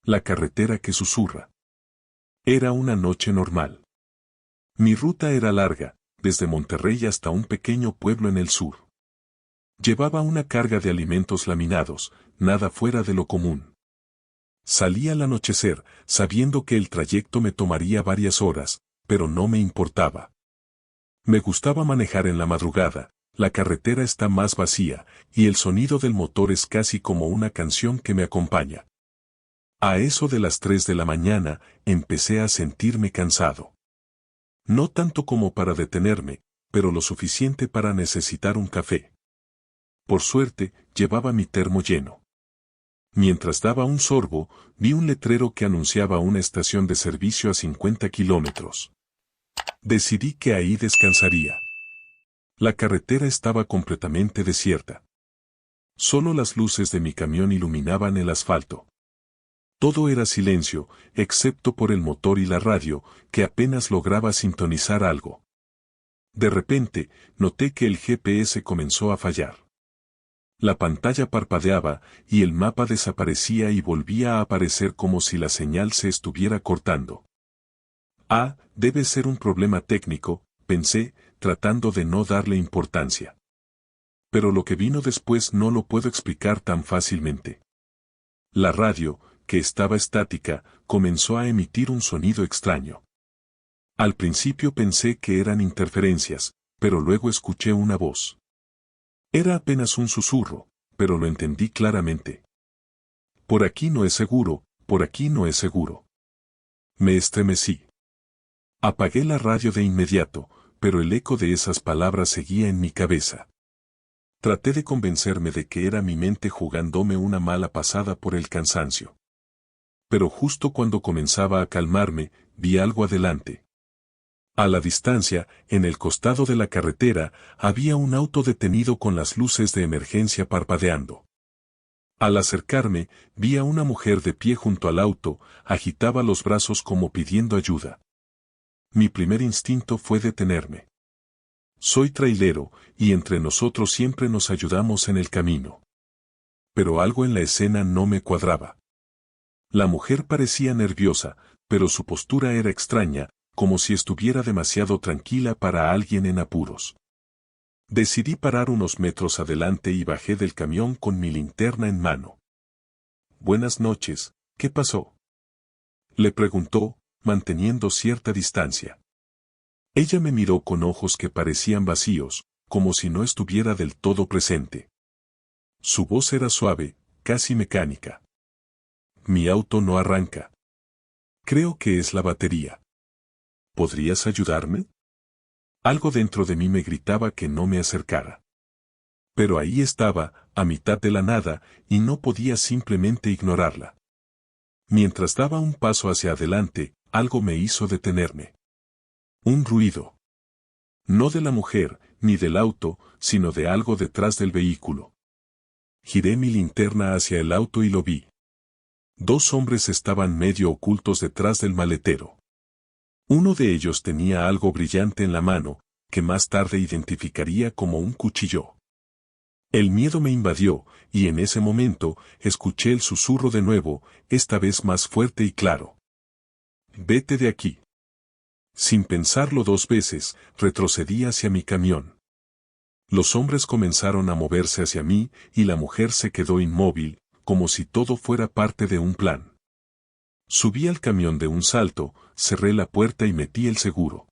La carretera que susurra. Era una noche normal. Mi ruta era larga, desde Monterrey hasta un pequeño pueblo en el sur. Llevaba una carga de alimentos laminados, nada fuera de lo común. Salí al anochecer, sabiendo que el trayecto me tomaría varias horas, pero no me importaba. Me gustaba manejar en la madrugada, la carretera está más vacía, y el sonido del motor es casi como una canción que me acompaña. A eso de las 3 de la mañana, empecé a sentirme cansado. No tanto como para detenerme, pero lo suficiente para necesitar un café. Por suerte, llevaba mi termo lleno. Mientras daba un sorbo, vi un letrero que anunciaba una estación de servicio a 50 kilómetros. Decidí que ahí descansaría. La carretera estaba completamente desierta. Solo las luces de mi camión iluminaban el asfalto. Todo era silencio, excepto por el motor y la radio, que apenas lograba sintonizar algo. De repente, noté que el GPS comenzó a fallar. La pantalla parpadeaba, y el mapa desaparecía y volvía a aparecer como si la señal se estuviera cortando. Ah, debe ser un problema técnico, pensé, tratando de no darle importancia. Pero lo que vino después no lo puedo explicar tan fácilmente. La radio, que estaba estática, comenzó a emitir un sonido extraño. Al principio pensé que eran interferencias, pero luego escuché una voz. Era apenas un susurro, pero lo entendí claramente. Por aquí no es seguro, por aquí no es seguro. Me estremecí. Apagué la radio de inmediato, pero el eco de esas palabras seguía en mi cabeza. Traté de convencerme de que era mi mente jugándome una mala pasada por el cansancio. Pero justo cuando comenzaba a calmarme, vi algo adelante. A la distancia, en el costado de la carretera, había un auto detenido con las luces de emergencia parpadeando. Al acercarme, vi a una mujer de pie junto al auto, agitaba los brazos como pidiendo ayuda. Mi primer instinto fue detenerme. Soy trailero, y entre nosotros siempre nos ayudamos en el camino. Pero algo en la escena no me cuadraba. La mujer parecía nerviosa, pero su postura era extraña, como si estuviera demasiado tranquila para alguien en apuros. Decidí parar unos metros adelante y bajé del camión con mi linterna en mano. Buenas noches, ¿qué pasó?, le preguntó, manteniendo cierta distancia. Ella me miró con ojos que parecían vacíos, como si no estuviera del todo presente. Su voz era suave, casi mecánica. Mi auto no arranca. Creo que es la batería. ¿Podrías ayudarme? Algo dentro de mí me gritaba que no me acercara. Pero ahí estaba, a mitad de la nada, y no podía simplemente ignorarla. Mientras daba un paso hacia adelante, algo me hizo detenerme. Un ruido. No de la mujer, ni del auto, sino de algo detrás del vehículo. Giré mi linterna hacia el auto y lo vi. 2 hombres estaban medio ocultos detrás del maletero. Uno de ellos tenía algo brillante en la mano, que más tarde identificaría como un cuchillo. El miedo me invadió, y en ese momento, escuché el susurro de nuevo, esta vez más fuerte y claro. Vete de aquí. Sin pensarlo 2 veces, retrocedí hacia mi camión. Los hombres comenzaron a moverse hacia mí, y la mujer se quedó inmóvil, como si todo fuera parte de un plan. Subí al camión de un salto, cerré la puerta y metí el seguro.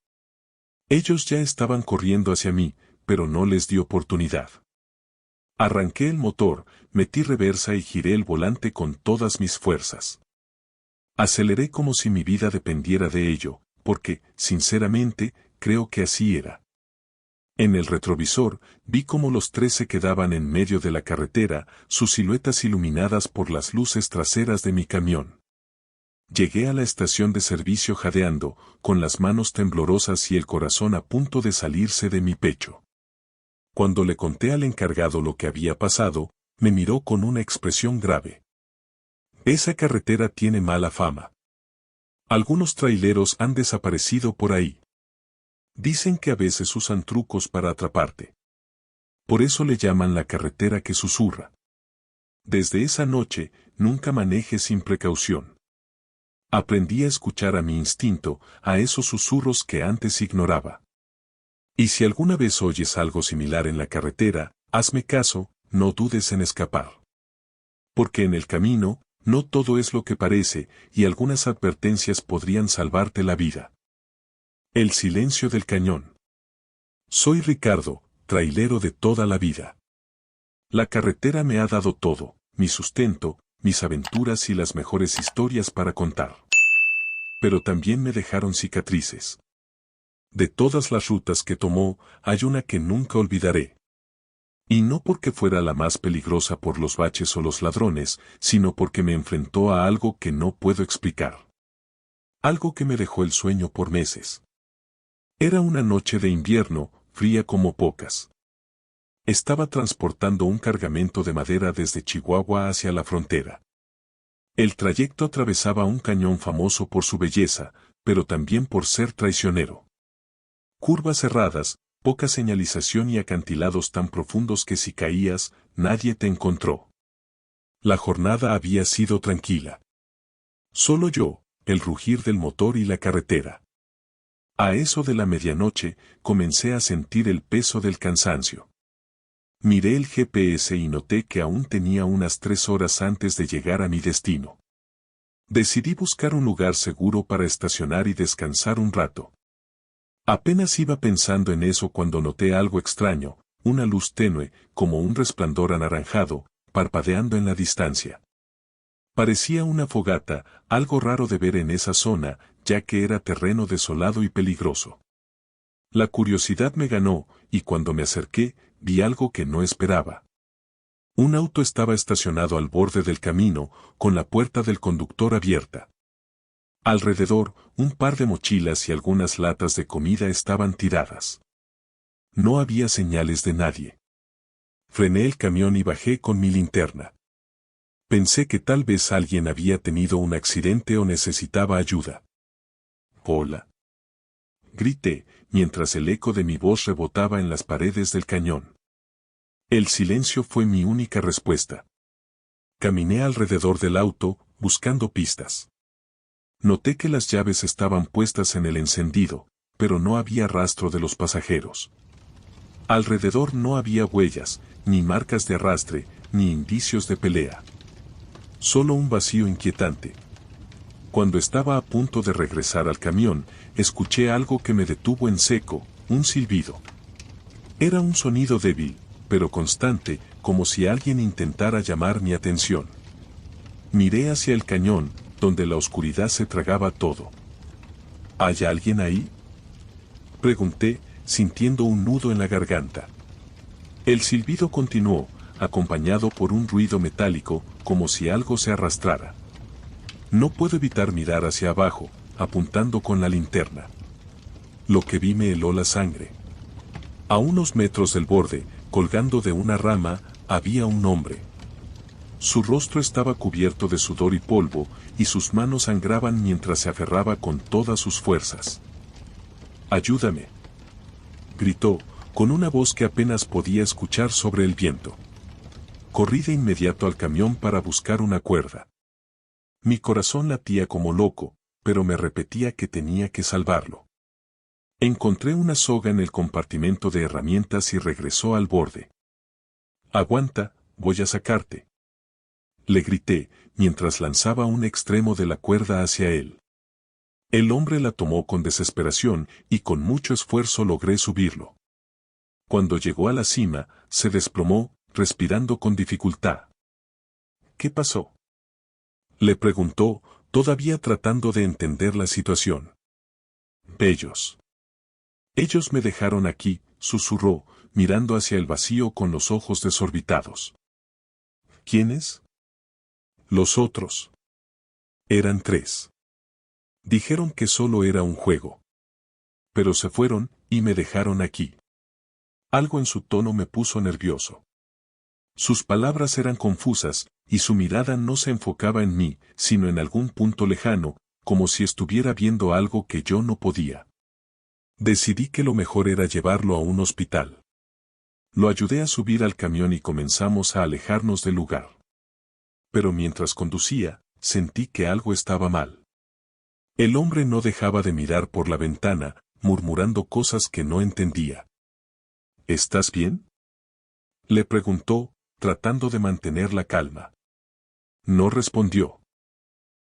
Ellos ya estaban corriendo hacia mí, pero no les di oportunidad. Arranqué el motor, metí reversa y giré el volante con todas mis fuerzas. Aceleré como si mi vida dependiera de ello, porque, sinceramente, creo que así era. En el retrovisor, vi cómo los 3 se quedaban en medio de la carretera, sus siluetas iluminadas por las luces traseras de mi camión. Llegué a la estación de servicio jadeando, con las manos temblorosas y el corazón a punto de salirse de mi pecho. Cuando le conté al encargado lo que había pasado, me miró con una expresión grave. Esa carretera tiene mala fama. Algunos traileros han desaparecido por ahí. Dicen que a veces usan trucos para atraparte. Por eso le llaman la carretera que susurra. Desde esa noche, nunca maneje sin precaución. Aprendí a escuchar a mi instinto, a esos susurros que antes ignoraba. Y si alguna vez oyes algo similar en la carretera, hazme caso, no dudes en escapar. Porque en el camino, no todo es lo que parece, y algunas advertencias podrían salvarte la vida. El silencio del cañón. Soy Ricardo, trailero de toda la vida. La carretera me ha dado todo, mi sustento, mis aventuras y las mejores historias para contar. Pero también me dejaron cicatrices. De todas las rutas que tomó, hay una que nunca olvidaré. Y no porque fuera la más peligrosa por los baches o los ladrones, sino porque me enfrentó a algo que no puedo explicar. Algo que me dejó el sueño por meses. Era una noche de invierno, fría como pocas. Estaba transportando un cargamento de madera desde Chihuahua hacia la frontera. El trayecto atravesaba un cañón famoso por su belleza, pero también por ser traicionero. Curvas cerradas, poca señalización y acantilados tan profundos que si caías, nadie te encontró. La jornada había sido tranquila. Solo yo, el rugir del motor y la carretera. A eso de la medianoche, comencé a sentir el peso del cansancio. Miré el GPS y noté que aún tenía unas 3 horas antes de llegar a mi destino. Decidí buscar un lugar seguro para estacionar y descansar un rato. Apenas iba pensando en eso cuando noté algo extraño, una luz tenue, como un resplandor anaranjado, parpadeando en la distancia. Parecía una fogata, algo raro de ver en esa zona, ya que era terreno desolado y peligroso. La curiosidad me ganó, y cuando me acerqué, vi algo que no esperaba. Un auto estaba estacionado al borde del camino, con la puerta del conductor abierta. Alrededor, un par de mochilas y algunas latas de comida estaban tiradas. No había señales de nadie. Frené el camión y bajé con mi linterna. Pensé que tal vez alguien había tenido un accidente o necesitaba ayuda. «Hola», grité, mientras el eco de mi voz rebotaba en las paredes del cañón. El silencio fue mi única respuesta. Caminé alrededor del auto, buscando pistas. Noté que las llaves estaban puestas en el encendido, pero no había rastro de los pasajeros. Alrededor no había huellas, ni marcas de arrastre, ni indicios de pelea. Solo un vacío inquietante. Cuando estaba a punto de regresar al camión, escuché algo que me detuvo en seco, un silbido. Era un sonido débil, pero constante, como si alguien intentara llamar mi atención. Miré hacia el cañón, donde la oscuridad se tragaba todo. ¿Hay alguien ahí?, pregunté, sintiendo un nudo en la garganta. El silbido continuó, acompañado por un ruido metálico, como si algo se arrastrara. No puedo evitar mirar hacia abajo, apuntando con la linterna. Lo que vi me heló la sangre. A unos metros del borde, colgando de una rama, había un hombre. Su rostro estaba cubierto de sudor y polvo, y sus manos sangraban mientras se aferraba con todas sus fuerzas. «Ayúdame», gritó, con una voz que apenas podía escuchar sobre el viento. Corrí de inmediato al camión para buscar una cuerda. Mi corazón latía como loco, pero me repetía que tenía que salvarlo. Encontré una soga en el compartimento de herramientas y regresó al borde. «Aguanta, voy a sacarte», le grité, mientras lanzaba un extremo de la cuerda hacia él. El hombre la tomó con desesperación y con mucho esfuerzo logré subirlo. Cuando llegó a la cima, se desplomó, respirando con dificultad. «¿Qué pasó?», le preguntó, todavía tratando de entender la situación. «Bellos. Ellos me dejaron aquí», susurró, mirando hacia el vacío con los ojos desorbitados. «¿Quiénes?». «Los otros. Eran 3. Dijeron que solo era un juego. Pero se fueron, y me dejaron aquí». Algo en su tono me puso nervioso. Sus palabras eran confusas, y su mirada no se enfocaba en mí, sino en algún punto lejano, como si estuviera viendo algo que yo no podía. Decidí que lo mejor era llevarlo a un hospital. Lo ayudé a subir al camión y comenzamos a alejarnos del lugar. Pero mientras conducía, sentí que algo estaba mal. El hombre no dejaba de mirar por la ventana, murmurando cosas que no entendía. ¿Estás bien?, le preguntó, tratando de mantener la calma. No respondió.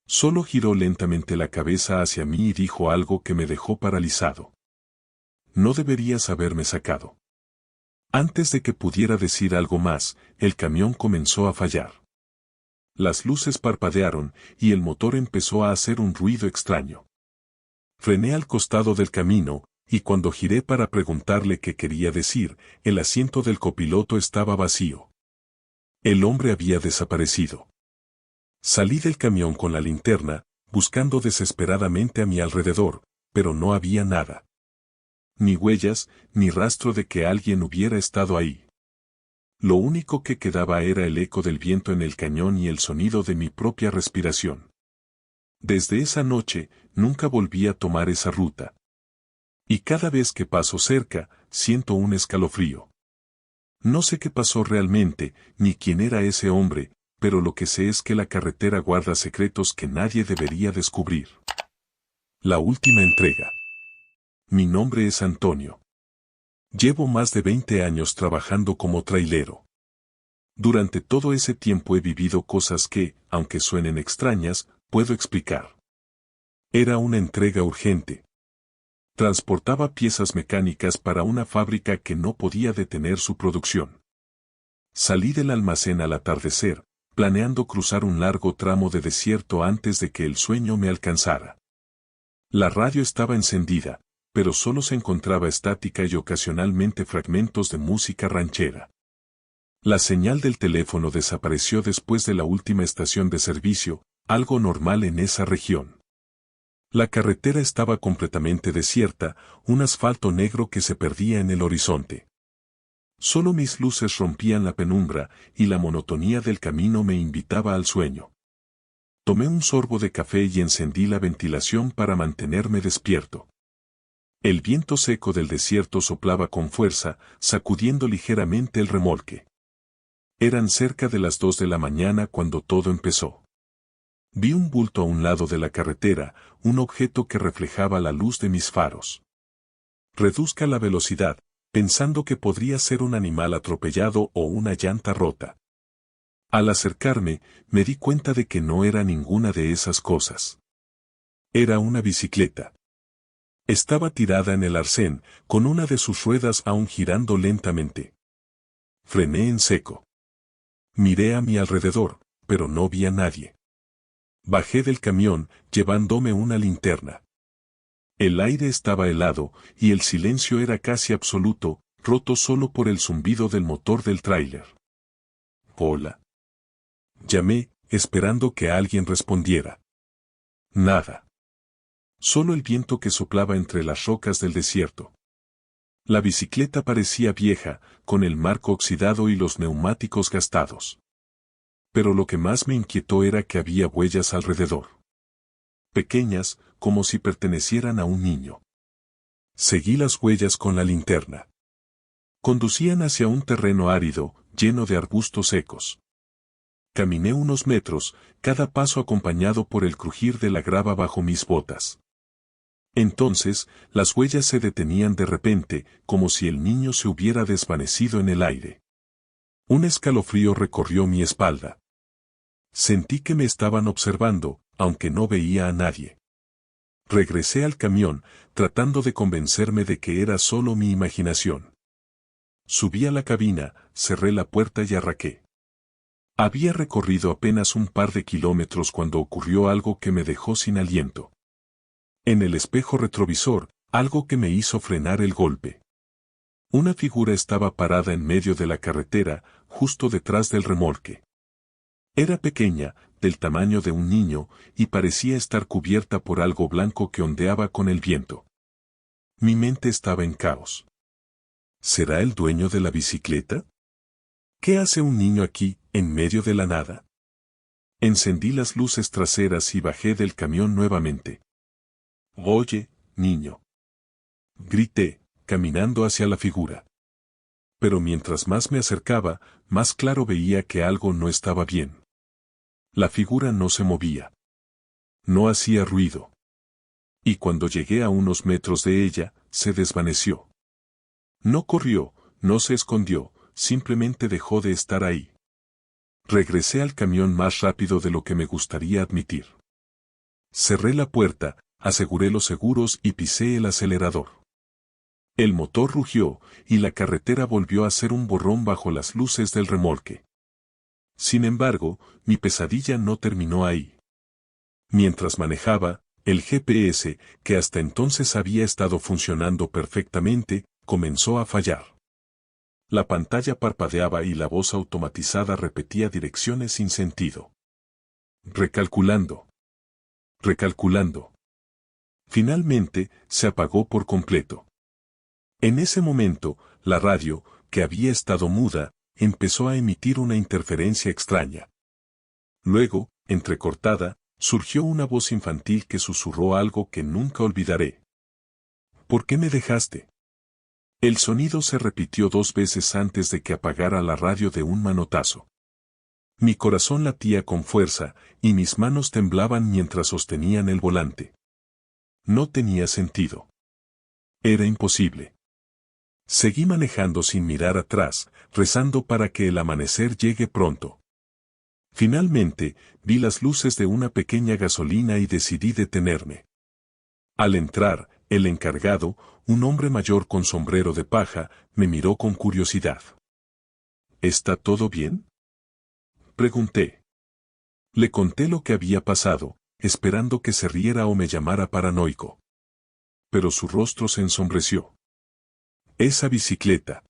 Solo giró lentamente la cabeza hacia mí y dijo algo que me dejó paralizado. No deberías haberme sacado. Antes de que pudiera decir algo más, el camión comenzó a fallar. Las luces parpadearon y el motor empezó a hacer un ruido extraño. Frené al costado del camino, y cuando giré para preguntarle qué quería decir, el asiento del copiloto estaba vacío. El hombre había desaparecido. Salí del camión con la linterna, buscando desesperadamente a mi alrededor, pero no había nada. Ni huellas, ni rastro de que alguien hubiera estado ahí. Lo único que quedaba era el eco del viento en el cañón y el sonido de mi propia respiración. Desde esa noche, nunca volví a tomar esa ruta. Y cada vez que paso cerca, siento un escalofrío. No sé qué pasó realmente, ni quién era ese hombre, pero lo que sé es que la carretera guarda secretos que nadie debería descubrir. La última entrega. Mi nombre es Antonio. Llevo más de 20 años trabajando como trailero. Durante todo ese tiempo he vivido cosas que, aunque suenen extrañas, puedo explicar. Era una entrega urgente. Transportaba piezas mecánicas para una fábrica que no podía detener su producción. Salí del almacén al atardecer, planeando cruzar un largo tramo de desierto antes de que el sueño me alcanzara. La radio estaba encendida, pero solo se encontraba estática y ocasionalmente fragmentos de música ranchera. La señal del teléfono desapareció después de la última estación de servicio, algo normal en esa región. La carretera estaba completamente desierta, un asfalto negro que se perdía en el horizonte. Solo mis luces rompían la penumbra, y la monotonía del camino me invitaba al sueño. Tomé un sorbo de café y encendí la ventilación para mantenerme despierto. El viento seco del desierto soplaba con fuerza, sacudiendo ligeramente el remolque. Eran cerca de las 2 de la mañana cuando todo empezó. Vi un bulto a un lado de la carretera, un objeto que reflejaba la luz de mis faros. Reduzca la velocidad, pensando que podría ser un animal atropellado o una llanta rota. Al acercarme, me di cuenta de que no era ninguna de esas cosas. Era una bicicleta. Estaba tirada en el arcén, con una de sus ruedas aún girando lentamente. Frené en seco. Miré a mi alrededor, pero no vi a nadie. Bajé del camión, llevándome una linterna. El aire estaba helado, y el silencio era casi absoluto, roto solo por el zumbido del motor del tráiler. Hola. Llamé, esperando que alguien respondiera. Nada. Solo el viento que soplaba entre las rocas del desierto. La bicicleta parecía vieja, con el marco oxidado y los neumáticos gastados. Pero lo que más me inquietó era que había huellas alrededor. Pequeñas, como si pertenecieran a un niño. Seguí las huellas con la linterna. Conducían hacia un terreno árido, lleno de arbustos secos. Caminé unos metros, cada paso acompañado por el crujir de la grava bajo mis botas. Entonces, las huellas se detenían de repente, como si el niño se hubiera desvanecido en el aire. Un escalofrío recorrió mi espalda. Sentí que me estaban observando, aunque no veía a nadie. Regresé al camión, tratando de convencerme de que era solo mi imaginación. Subí a la cabina, cerré la puerta y arranqué. Había recorrido apenas un par de kilómetros cuando ocurrió algo que me dejó sin aliento. En el espejo retrovisor, algo que me hizo frenar el golpe. Una figura estaba parada en medio de la carretera, justo detrás del remolque. Era pequeña, del tamaño de un niño, y parecía estar cubierta por algo blanco que ondeaba con el viento. Mi mente estaba en caos. ¿Será el dueño de la bicicleta? ¿Qué hace un niño aquí, en medio de la nada? Encendí las luces traseras y bajé del camión nuevamente. Oye, niño. Grité, caminando hacia la figura. Pero mientras más me acercaba, más claro veía que algo no estaba bien. La figura no se movía. No hacía ruido. Y cuando llegué a unos metros de ella, se desvaneció. No corrió, no se escondió, simplemente dejó de estar ahí. Regresé al camión más rápido de lo que me gustaría admitir. Cerré la puerta, aseguré los seguros y pisé el acelerador. El motor rugió, y la carretera volvió a ser un borrón bajo las luces del remolque. Sin embargo, mi pesadilla no terminó ahí. Mientras manejaba, el GPS, que hasta entonces había estado funcionando perfectamente, comenzó a fallar. La pantalla parpadeaba y la voz automatizada repetía direcciones sin sentido. Recalculando. Recalculando. Finalmente, se apagó por completo. En ese momento, la radio, que había estado muda, empezó a emitir una interferencia extraña. Luego, entrecortada, surgió una voz infantil que susurró algo que nunca olvidaré. ¿Por qué me dejaste? El sonido se repitió 2 veces antes de que apagara la radio de un manotazo. Mi corazón latía con fuerza, y mis manos temblaban mientras sostenían el volante. No tenía sentido. Era imposible. Seguí manejando sin mirar atrás, rezando para que el amanecer llegue pronto. Finalmente, vi las luces de una pequeña gasolina y decidí detenerme. Al entrar, el encargado, un hombre mayor con sombrero de paja, me miró con curiosidad. ¿Está todo bien?, pregunté. Le conté lo que había pasado, esperando que se riera o me llamara paranoico. Pero su rostro se ensombreció. Esa bicicleta.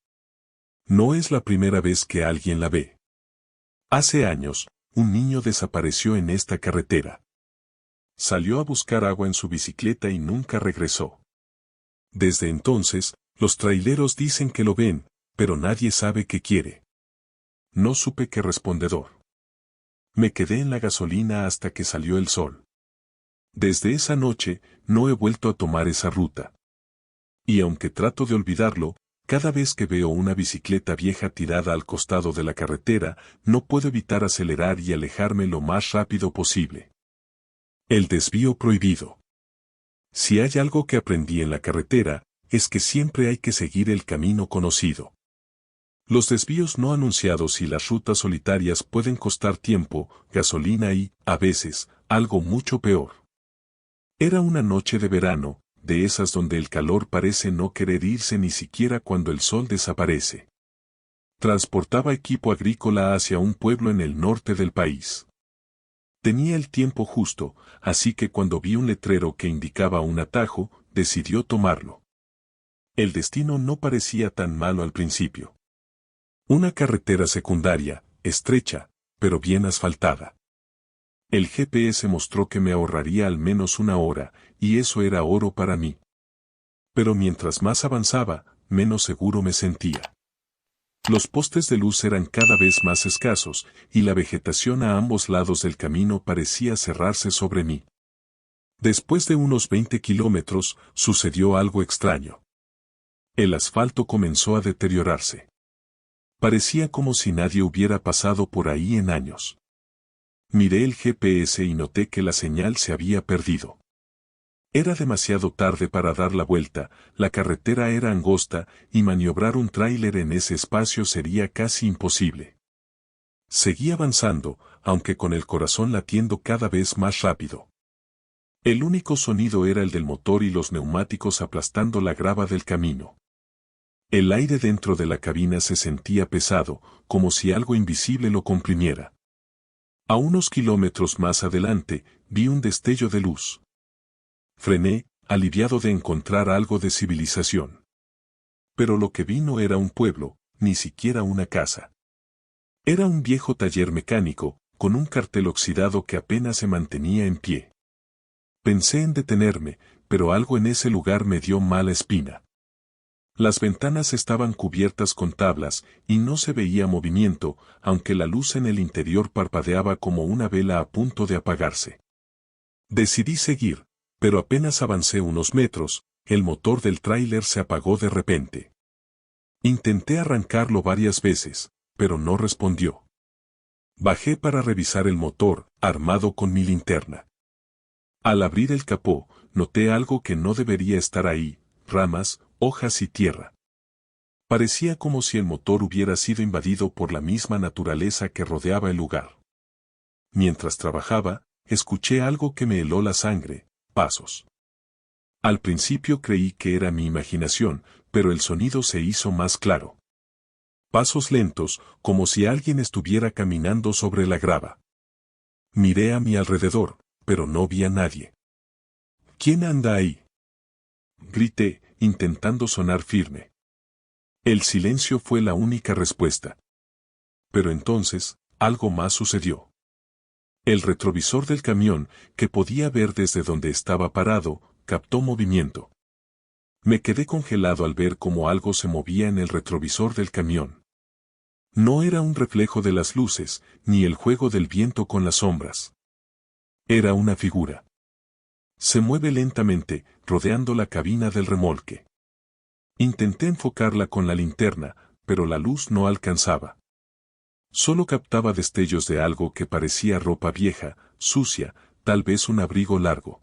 No es la primera vez que alguien la ve. Hace años, un niño desapareció en esta carretera. Salió a buscar agua en su bicicleta y nunca regresó. Desde entonces, los traileros dicen que lo ven, pero nadie sabe qué quiere. No supe qué respondedor. Me quedé en la gasolina hasta que salió el sol. Desde esa noche, no he vuelto a tomar esa ruta. Y aunque trato de olvidarlo, cada vez que veo una bicicleta vieja tirada al costado de la carretera, no puedo evitar acelerar y alejarme lo más rápido posible. El desvío prohibido. Si hay algo que aprendí en la carretera, es que siempre hay que seguir el camino conocido. Los desvíos no anunciados y las rutas solitarias pueden costar tiempo, gasolina y, a veces, algo mucho peor. Era una noche de verano, de esas donde el calor parece no querer irse ni siquiera cuando el sol desaparece. Transportaba equipo agrícola hacia un pueblo en el norte del país. Tenía el tiempo justo, así que cuando vi un letrero que indicaba un atajo, decidió tomarlo. El destino no parecía tan malo al principio. Una carretera secundaria, estrecha, pero bien asfaltada. El GPS mostró que me ahorraría al menos 1 hora, y eso era oro para mí. Pero mientras más avanzaba, menos seguro me sentía. Los postes de luz eran cada vez más escasos, y la vegetación a ambos lados del camino parecía cerrarse sobre mí. Después de unos 20 kilómetros, sucedió algo extraño. El asfalto comenzó a deteriorarse. Parecía como si nadie hubiera pasado por ahí en años. Miré el GPS y noté que la señal se había perdido. Era demasiado tarde para dar la vuelta, la carretera era angosta, y maniobrar un tráiler en ese espacio sería casi imposible. Seguí avanzando, aunque con el corazón latiendo cada vez más rápido. El único sonido era el del motor y los neumáticos aplastando la grava del camino. El aire dentro de la cabina se sentía pesado, como si algo invisible lo comprimiera. A unos kilómetros más adelante, vi un destello de luz. Frené, aliviado de encontrar algo de civilización. Pero lo que vi no era un pueblo, ni siquiera una casa. Era un viejo taller mecánico, con un cartel oxidado que apenas se mantenía en pie. Pensé en detenerme, pero algo en ese lugar me dio mala espina. Las ventanas estaban cubiertas con tablas, y no se veía movimiento, aunque la luz en el interior parpadeaba como una vela a punto de apagarse. Decidí seguir, pero apenas avancé unos metros, el motor del tráiler se apagó de repente. Intenté arrancarlo varias veces, pero no respondió. Bajé para revisar el motor, armado con mi linterna. Al abrir el capó, noté algo que no debería estar ahí: ramas, hojas y tierra. Parecía como si el motor hubiera sido invadido por la misma naturaleza que rodeaba el lugar. Mientras trabajaba, escuché algo que me heló la sangre: pasos. Al principio creí que era mi imaginación, pero el sonido se hizo más claro. Pasos lentos, como si alguien estuviera caminando sobre la grava. Miré a mi alrededor, pero no vi a nadie. ¿Quién anda ahí?, grité, intentando sonar firme. El silencio fue la única respuesta. Pero entonces, algo más sucedió. El retrovisor del camión, que podía ver desde donde estaba parado, captó movimiento. Me quedé congelado al ver cómo algo se movía en el retrovisor del camión. No era un reflejo de las luces, ni el juego del viento con las sombras. Era una figura. Se mueve lentamente, rodeando la cabina del remolque. Intenté enfocarla con la linterna, pero la luz no alcanzaba. Solo captaba destellos de algo que parecía ropa vieja, sucia, tal vez un abrigo largo.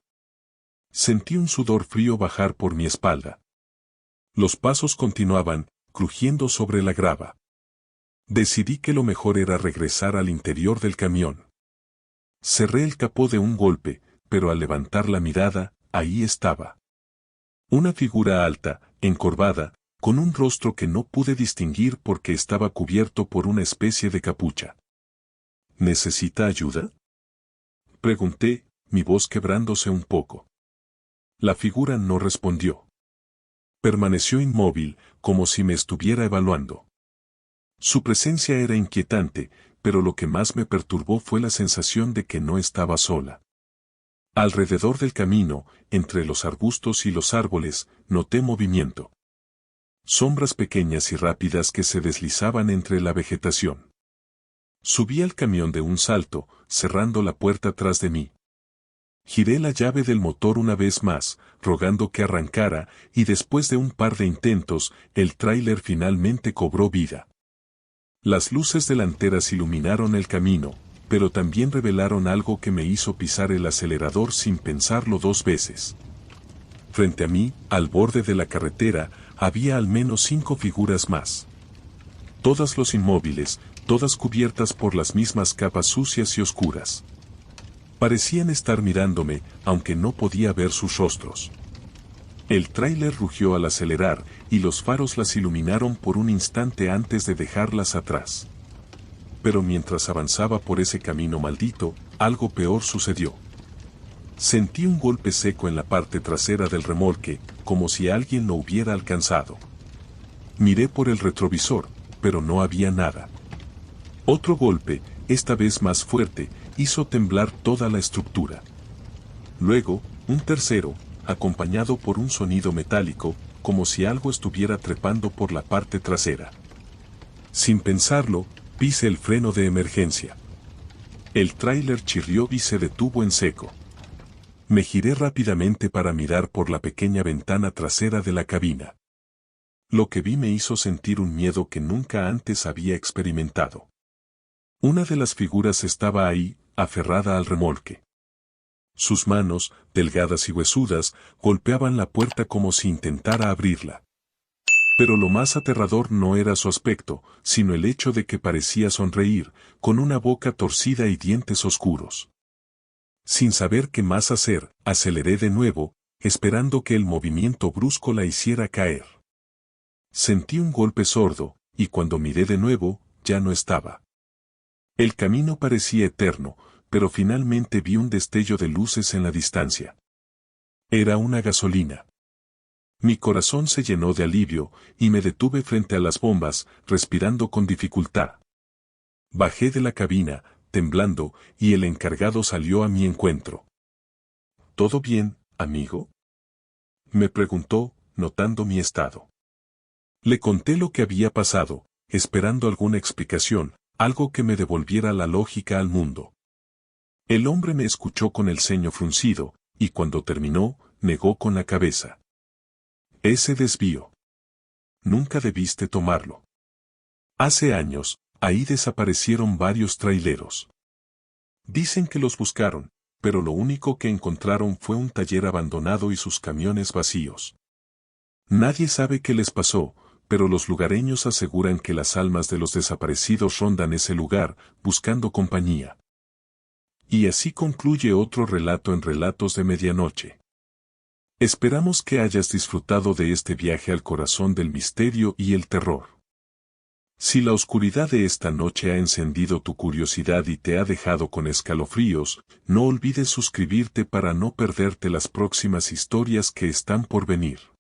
Sentí un sudor frío bajar por mi espalda. Los pasos continuaban, crujiendo sobre la grava. Decidí que lo mejor era regresar al interior del camión. Cerré el capó de un golpe, pero al levantar la mirada, ahí estaba. Una figura alta, encorvada, con un rostro que no pude distinguir porque estaba cubierto por una especie de capucha. ¿Necesita ayuda?, pregunté, mi voz quebrándose un poco. La figura no respondió. Permaneció inmóvil, como si me estuviera evaluando. Su presencia era inquietante, pero lo que más me perturbó fue la sensación de que no estaba sola. Alrededor del camino, entre los arbustos y los árboles, noté movimiento. Sombras pequeñas y rápidas que se deslizaban entre la vegetación. Subí al camión de un salto, cerrando la puerta tras de mí. Giré la llave del motor una vez más, rogando que arrancara, y después de un par de intentos, el tráiler finalmente cobró vida. Las luces delanteras iluminaron el camino, pero también revelaron algo que me hizo pisar el acelerador sin pensarlo dos veces. Frente a mí, al borde de la carretera, había al menos 5 figuras más. Todas los inmóviles, todas cubiertas por las mismas capas sucias y oscuras. Parecían estar mirándome, aunque no podía ver sus rostros. El tráiler rugió al acelerar, y los faros las iluminaron por un instante antes de dejarlas atrás. Pero mientras avanzaba por ese camino maldito, algo peor sucedió. Sentí un golpe seco en la parte trasera del remolque, como si alguien lo hubiera alcanzado. Miré por el retrovisor, pero no había nada. Otro golpe, esta vez más fuerte, hizo temblar toda la estructura. Luego, un tercero, acompañado por un sonido metálico, como si algo estuviera trepando por la parte trasera. Sin pensarlo, pise el freno de emergencia. El tráiler chirrió y se detuvo en seco. Me giré rápidamente para mirar por la pequeña ventana trasera de la cabina. Lo que vi me hizo sentir un miedo que nunca antes había experimentado. Una de las figuras estaba ahí, aferrada al remolque. Sus manos, delgadas y huesudas, golpeaban la puerta como si intentara abrirla. Pero lo más aterrador no era su aspecto, sino el hecho de que parecía sonreír, con una boca torcida y dientes oscuros. Sin saber qué más hacer, aceleré de nuevo, esperando que el movimiento brusco la hiciera caer. Sentí un golpe sordo, y cuando miré de nuevo, ya no estaba. El camino parecía eterno, pero finalmente vi un destello de luces en la distancia. Era una gasolina. Mi corazón se llenó de alivio, y me detuve frente a las bombas, respirando con dificultad. Bajé de la cabina, temblando, y el encargado salió a mi encuentro. ¿Todo bien, amigo?, me preguntó, notando mi estado. Le conté lo que había pasado, esperando alguna explicación, algo que me devolviera la lógica al mundo. El hombre me escuchó con el ceño fruncido, y cuando terminó, negó con la cabeza. Ese desvío. Nunca debiste tomarlo. Hace años, ahí desaparecieron varios traileros. Dicen que los buscaron, pero lo único que encontraron fue un taller abandonado y sus camiones vacíos. Nadie sabe qué les pasó, pero los lugareños aseguran que las almas de los desaparecidos rondan ese lugar, buscando compañía. Y así concluye otro relato en Relatos de Medianoche. Esperamos que hayas disfrutado de este viaje al corazón del misterio y el terror. Si la oscuridad de esta noche ha encendido tu curiosidad y te ha dejado con escalofríos, no olvides suscribirte para no perderte las próximas historias que están por venir.